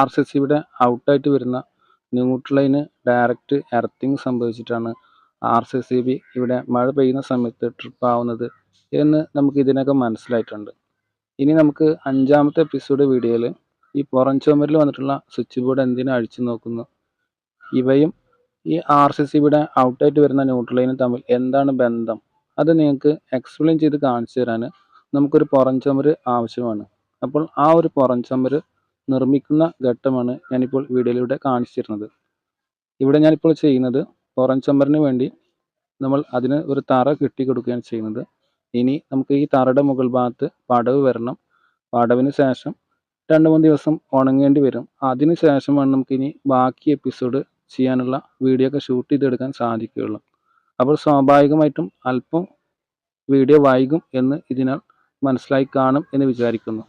RCCയുടെ ഔട്ടായിട്ട് വരുന്ന ന്യൂട്രലൈന് direct earthing സംഭവിച്ചിട്ടാണ് RCCB ഇവിടെ മഴ പെയ്യുന്ന സമയത്ത് ട്രിപ്പ് ആവുന്നത് എന്ന് നമുക്ക് ഇതിനകം മനസ്സിലായിട്ടുണ്ട്. ഇനി നമുക്ക് 5ാമത്തെ എപ്പിസോഡ് വീഡിയോയിൽ ഈ പുറം ചുമരിൽ വന്നിട്ടുള്ള സ്വിച്ച് ബോർഡ് എന്തിനു അഴിച്ചു നോക്കുന്നു, ഇവയും ഈ RCCBയുടെ ഔട്ടായിട്ട് വരുന്ന ന്യൂട്രലൈനും തമ്മിൽ എന്താണ് ബന്ധം, അത് നിങ്ങൾക്ക് എക്സ്പ്ലെയിൻ ചെയ്ത് കാണിച്ചു തരാൻ നമുക്കൊരു പുറം ചുമര് ആവശ്യമാണ്. അപ്പോൾ ആ ഒരു പുറം ചുമര് നിർമ്മിക്കുന്ന ഘട്ടമാണ് ഞാനിപ്പോൾ വീഡിയോയിലൂടെ കാണിച്ചു തരുന്നത്. ഇവിടെ ഞാനിപ്പോൾ ചെയ്യുന്നത് പുറം ചുമരിന് വേണ്ടി നമ്മൾ അതിന് ഒരു തറ കെട്ടി കൊടുക്കുകയാണ് ചെയ്യുന്നത്. ഇനി നമുക്ക് ഈ തറയുടെ മുകൾ ഭാഗത്ത് പടവ് വരണം. പടവിന് ശേഷം 2-3 ദിവസം ഉണങ്ങേണ്ടി വരും. അതിന് ശേഷമാണ് നമുക്കിനി ബാക്കി എപ്പിസോഡ് ചെയ്യാനുള്ള വീഡിയോ ഒക്കെ ഷൂട്ട് ചെയ്തെടുക്കാൻ സാധിക്കുകയുള്ളൂ. അപ്പോൾ സ്വാഭാവികമായിട്ടും അല്പം വീഡിയോ വൈകും എന്ന് ഇതിനാൽ മനസ്സിലായി കാണും എന്ന് വിചാരിക്കുന്നു.